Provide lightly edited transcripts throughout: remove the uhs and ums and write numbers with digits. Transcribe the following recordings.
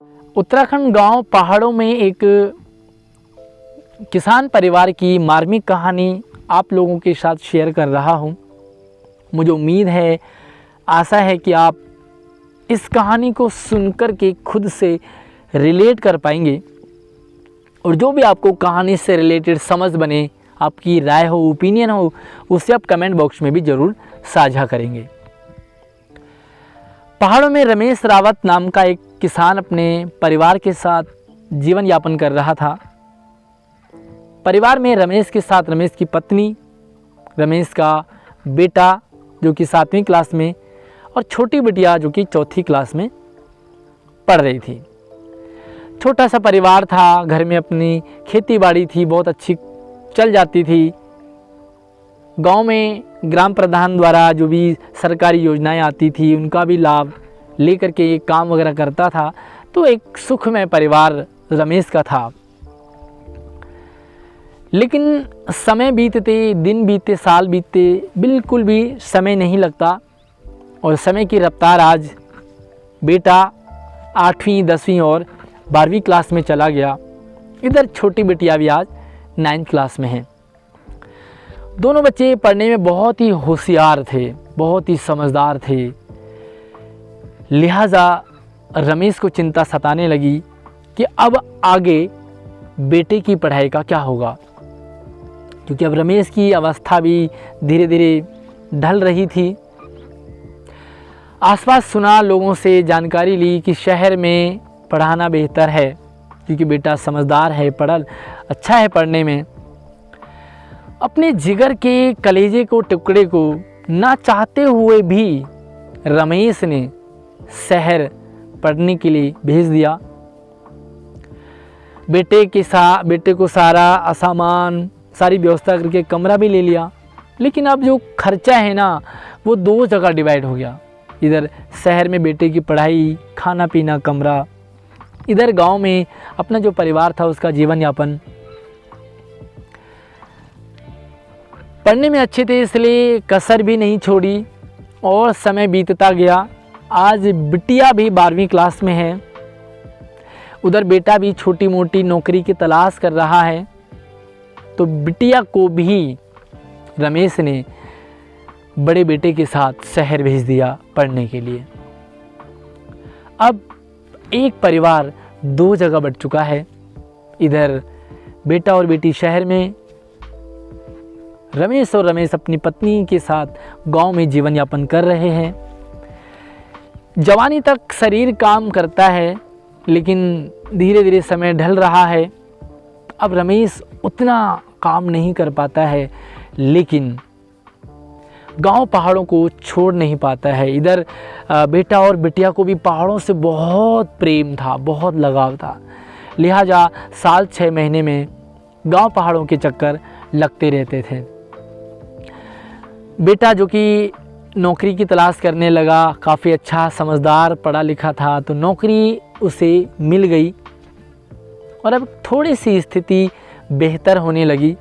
उत्तराखंड गांव पहाड़ों में एक किसान परिवार की मार्मिक कहानी आप लोगों के साथ शेयर कर रहा हूं। मुझे उम्मीद है, आशा है कि आप इस कहानी को सुनकर के खुद से रिलेट कर पाएंगे और जो भी आपको कहानी से रिलेटेड समझ बने, आपकी राय हो, ओपिनियन हो, उसे आप कमेंट बॉक्स में भी ज़रूर साझा करेंगे। पहाड़ों में रमेश रावत नाम का एक किसान अपने परिवार के साथ जीवन यापन कर रहा था। परिवार में रमेश के साथ रमेश की पत्नी, रमेश का बेटा जो कि 7वीं क्लास में और छोटी बिटिया जो कि 4थी क्लास में पढ़ रही थी। छोटा सा परिवार था, घर में अपनी खेती बाड़ी थी, बहुत अच्छी चल जाती थी। गांव में ग्राम प्रधान द्वारा जो भी सरकारी योजनाएं आती थी उनका भी लाभ लेकर के ये काम वगैरह करता था। तो एक सुखमय परिवार रमेश का था। लेकिन समय बीतते, दिन बीते, साल बीतते, बिल्कुल भी समय नहीं लगता और समय की रफ्तार आज बेटा 8वीं, 10वीं और 12वीं क्लास में चला गया। इधर छोटी बिटिया भी आज 9th क्लास में है। दोनों बच्चे पढ़ने में बहुत ही होशियार थे, बहुत ही समझदार थे। लिहाजा रमेश को चिंता सताने लगी कि अब आगे बेटे की पढ़ाई का क्या होगा, क्योंकि अब रमेश की अवस्था भी धीरे धीरे ढल रही थी। आसपास सुना, लोगों से जानकारी ली कि शहर में पढ़ाना बेहतर है क्योंकि बेटा समझदार है, अच्छा है पढ़ने में। अपने जिगर के कलेजे को, टुकड़े को ना चाहते हुए भी रमेश ने शहर पढ़ने के लिए भेज दिया। बेटे को सारा सामान, सारी व्यवस्था करके कमरा भी ले लिया। लेकिन अब जो खर्चा है ना, वो 2 जगह डिवाइड हो गया। इधर शहर में बेटे की पढ़ाई, खाना पीना, कमरा, इधर गांव में अपना जो परिवार था उसका जीवन यापन। पढ़ने में अच्छे थे इसलिए कसर भी नहीं छोड़ी और समय बीतता गया। आज बिटिया भी 12वीं क्लास में है। उधर बेटा भी छोटी मोटी नौकरी की तलाश कर रहा है। तो बिटिया को भी रमेश ने बड़े बेटे के साथ शहर भेज दिया पढ़ने के लिए। अब एक परिवार 2 जगह बट चुका है। इधर बेटा और बेटी शहर में, रमेश और रमेश अपनी पत्नी के साथ गांव में जीवन यापन कर रहे हैं। जवानी तक शरीर काम करता है, लेकिन धीरे धीरे समय ढल रहा है। अब रमेश उतना काम नहीं कर पाता है, लेकिन गांव पहाड़ों को छोड़ नहीं पाता है। इधर बेटा और बिटिया को भी पहाड़ों से बहुत प्रेम था, बहुत लगाव था। लिहाजा साल 6 महीने में गांव पहाड़ों के चक्कर लगते रहते थे। बेटा जो कि नौकरी की तलाश करने लगा, काफ़ी अच्छा, समझदार, पढ़ा लिखा था, तो नौकरी उसे मिल गई और अब थोड़ी सी स्थिति बेहतर होने लगी।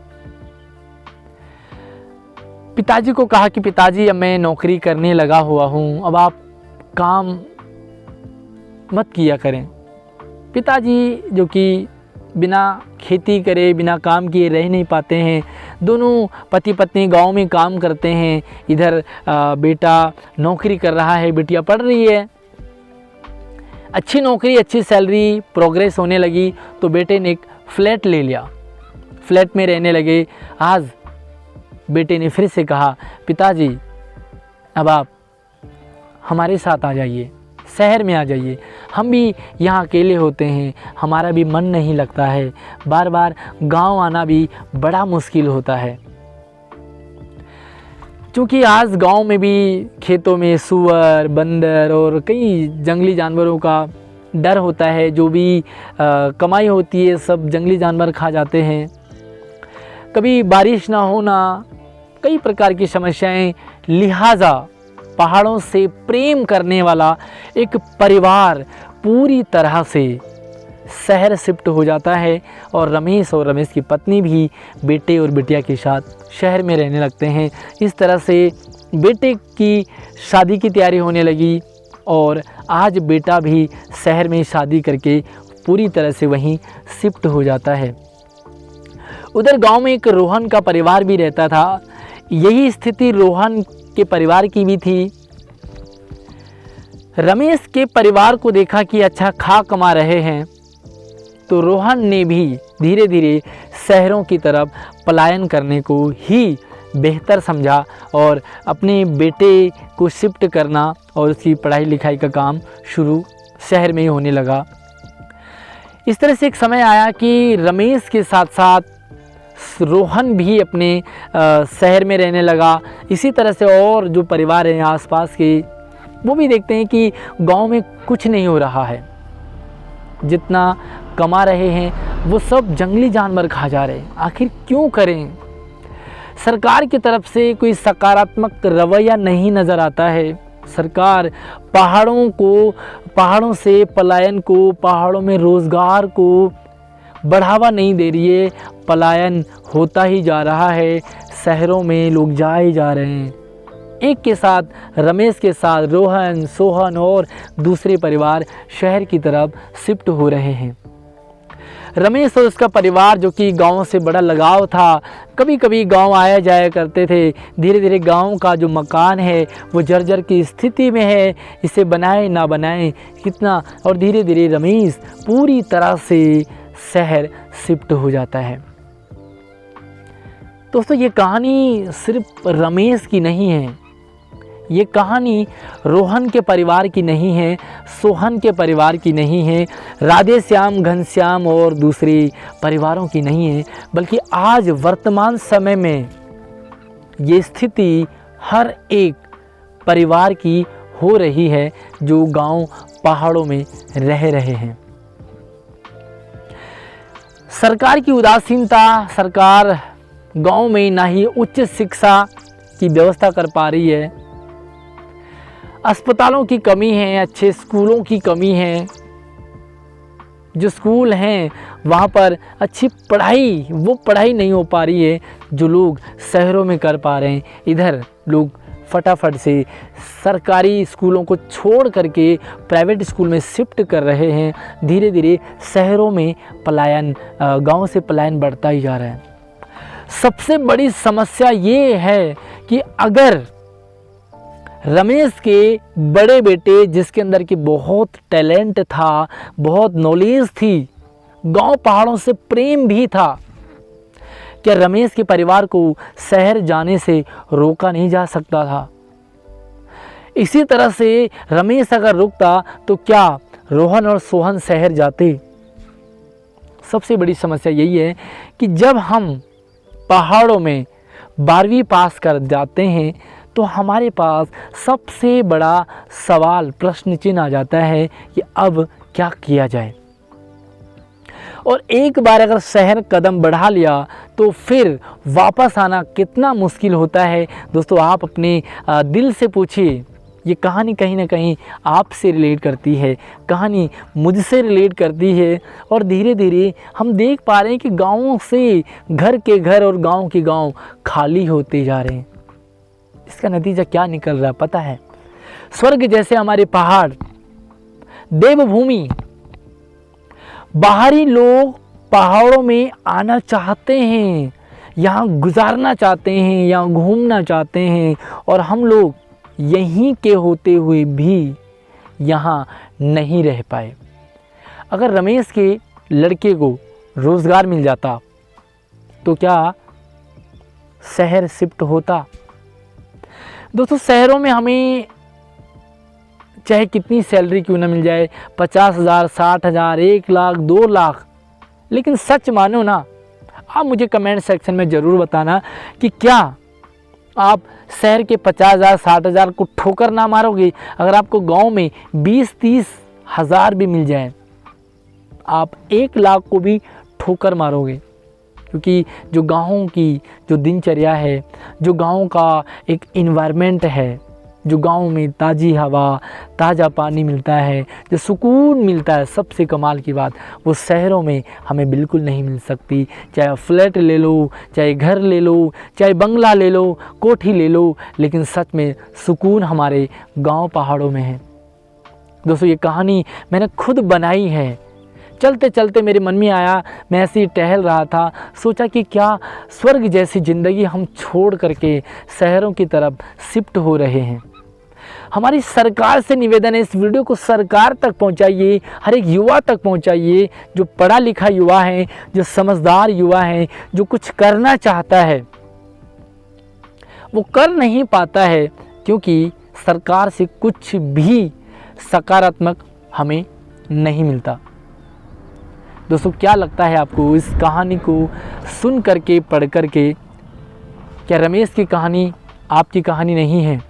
पिताजी को कहा कि पिताजी अब मैं नौकरी करने लगा हुआ हूँ, अब आप काम मत किया करें। पिताजी जो कि बिना खेती करे, बिना काम किए रह नहीं पाते हैं। दोनों पति पत्नी गांव में काम करते हैं। इधर बेटा नौकरी कर रहा है, बिटिया पढ़ रही है। अच्छी नौकरी, अच्छी सैलरी, प्रोग्रेस होने लगी तो बेटे ने एक फ्लैट ले लिया। फ्लैट में रहने लगे। आज बेटे ने फिर से कहा, पिताजी अब आप हमारे साथ आ जाइए, शहर में आ जाइए, हम भी यहाँ अकेले होते हैं, हमारा भी मन नहीं लगता है, बार बार गांव आना भी बड़ा मुश्किल होता है। क्योंकि आज गांव में भी खेतों में सूअर, बंदर और कई जंगली जानवरों का डर होता है। जो भी कमाई होती है सब जंगली जानवर खा जाते हैं। कभी बारिश ना होना, कई प्रकार की समस्याएं। लिहाजा पहाड़ों से प्रेम करने वाला एक परिवार पूरी तरह से शहर शिफ्ट हो जाता है और रमेश की पत्नी भी बेटे और बिटिया के साथ शहर में रहने लगते हैं। इस तरह से बेटे की शादी की तैयारी होने लगी और आज बेटा भी शहर में शादी करके पूरी तरह से वहीं शिफ्ट हो जाता है। उधर गांव में एक रोहन का परिवार भी रहता था। यही स्थिति रोहन के परिवार की भी थी। रमेश के परिवार को देखा कि अच्छा खा कमा रहे हैं, तो रोहन ने भी धीरे धीरे शहरों की तरफ पलायन करने को ही बेहतर समझा और अपने बेटे को शिफ्ट करना और उसकी पढ़ाई लिखाई का काम शुरू शहर में ही होने लगा। इस तरह से एक समय आया कि रमेश के साथ साथ रोहन भी अपने शहर में रहने लगा। इसी तरह से और जो परिवार हैं आसपास के, वो भी देखते हैं कि गांव में कुछ नहीं हो रहा है। जितना कमा रहे हैं वो सब जंगली जानवर खा जा रहे हैं। आखिर क्यों करें? सरकार की तरफ से कोई सकारात्मक रवैया नहीं नज़र आता है। सरकार पहाड़ों से पलायन को, पहाड़ों में रोज़गार को बढ़ावा नहीं दे रही है। पलायन होता ही जा रहा है, शहरों में लोग जा ही जा रहे हैं। एक के साथ रमेश के साथ रोहन, सोहन और दूसरे परिवार शहर की तरफ शिफ्ट हो रहे हैं। रमेश और उसका परिवार जो कि गांव से बड़ा लगाव था, कभी कभी गांव आया जाया करते थे। धीरे धीरे गांव का जो मकान है वो जर्जर की स्थिति में है, इसे बनाए ना बनाए कितना, और धीरे धीरे रमेश पूरी तरह से शहर शिफ्ट हो जाता है। दोस्तों, ये कहानी सिर्फ रमेश की नहीं है, ये कहानी रोहन के परिवार की नहीं है, सोहन के परिवार की नहीं है, राधे श्याम, घनश्याम और दूसरे परिवारों की नहीं है, बल्कि आज वर्तमान समय में ये स्थिति हर एक परिवार की हो रही है जो गांव पहाड़ों में रह रहे हैं। सरकार की उदासीनता, सरकार गांव में ना ही उच्च शिक्षा की व्यवस्था कर पा रही है, अस्पतालों की कमी है, अच्छे स्कूलों की कमी है। जो स्कूल हैं वहाँ पर अच्छी पढ़ाई नहीं हो पा रही है जो लोग शहरों में कर पा रहे हैं। इधर लोग फटाफट से सरकारी स्कूलों को छोड़ करके प्राइवेट स्कूल में शिफ्ट कर रहे हैं। धीरे धीरे शहरों में पलायन, गांव से पलायन बढ़ता ही जा रहा है। सबसे बड़ी समस्या ये है कि अगर रमेश के बड़े बेटे, जिसके अंदर की बहुत टैलेंट था, बहुत नॉलेज थी, गांव पहाड़ों से प्रेम भी था, क्या रमेश के परिवार को शहर जाने से रोका नहीं जा सकता था? इसी तरह से रमेश अगर रुकता तो क्या रोहन और सोहन शहर जाते? सबसे बड़ी समस्या यही है कि जब हम पहाड़ों में 12वीं पास कर जाते हैं तो हमारे पास सबसे बड़ा सवाल, प्रश्न चिन्ह आ जाता है कि अब क्या किया जाए। और एक बार अगर शहर कदम बढ़ा लिया तो फिर वापस आना कितना मुश्किल होता है। दोस्तों, आप अपने दिल से पूछिए। ये कहानी कहीं ना कहीं आपसे रिलेट करती है, कहानी मुझसे रिलेट करती है। और धीरे धीरे हम देख पा रहे हैं कि गाँवों से घर के घर और गाँव के गाँव खाली होते जा रहे हैं। इसका नतीजा क्या निकल रहा है पता है? स्वर्ग जैसे हमारे पहाड़, देवभूमि, बाहरी लोग पहाड़ों में आना चाहते हैं, यहाँ गुजारना चाहते हैं, यहाँ घूमना चाहते हैं, और हम लोग यहीं के होते हुए भी यहाँ नहीं रह पाए। अगर रमेश के लड़के को रोज़गार मिल जाता तो क्या शहर शिफ्ट होता? दोस्तों, शहरों में हमें चाहे कितनी सैलरी क्यों ना मिल जाए, 50,000, 60,000, 1 लाख, 2 लाख, लेकिन सच मानो ना, आप मुझे कमेंट सेक्शन में ज़रूर बताना कि क्या आप शहर के 50,000, 60,000 को ठोकर ना मारोगे अगर आपको गांव में 20-30 हज़ार भी मिल जाए? आप 1 लाख को भी ठोकर मारोगे, क्योंकि जो गाँव की जो दिनचर्या है, जो गाँव का एक इन्वायरमेंट है, जो गाँव में ताज़ी हवा, ताज़ा पानी मिलता है, जो सुकून मिलता है, सबसे कमाल की बात वो शहरों में हमें बिल्कुल नहीं मिल सकती। चाहे फ्लैट ले लो, चाहे घर ले लो, चाहे बंगला ले लो, कोठी ले लो, लेकिन सच में सुकून हमारे गाँव पहाड़ों में है। दोस्तों ये कहानी मैंने खुद बनाई है। चलते चलते मेरे मन में आया, मैं ऐसे ही टहल रहा था, सोचा कि क्या स्वर्ग जैसी ज़िंदगी हम छोड़ करके शहरों की तरफ शिफ्ट हो रहे हैं। हमारी सरकार से निवेदन है, इस वीडियो को सरकार तक पहुंचाइए, हर एक युवा तक पहुंचाइए, जो पढ़ा लिखा युवा है, जो समझदार युवा है, जो कुछ करना चाहता है वो कर नहीं पाता है, क्योंकि सरकार से कुछ भी सकारात्मक हमें नहीं मिलता। दोस्तों क्या लगता है आपको इस कहानी को सुन करके, पढ़ करके, क्या रमेश की कहानी आपकी कहानी नहीं है?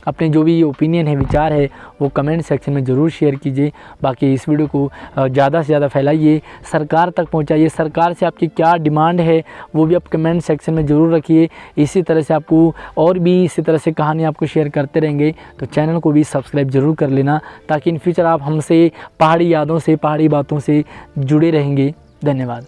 अपने जो भी ओपिनियन है, विचार है, वो कमेंट सेक्शन में ज़रूर शेयर कीजिए। बाकी इस वीडियो को ज़्यादा से ज़्यादा फैलाइए, सरकार तक पहुंचाइए। सरकार से आपकी क्या डिमांड है वो भी आप कमेंट सेक्शन में ज़रूर रखिए। इसी तरह से आपको और भी इसी तरह से कहानी आपको शेयर करते रहेंगे, तो चैनल को भी सब्सक्राइब ज़रूर कर लेना, ताकि इन फ्यूचर आप हमसे पहाड़ी यादों से, पहाड़ी बातों से जुड़े रहेंगे। धन्यवाद।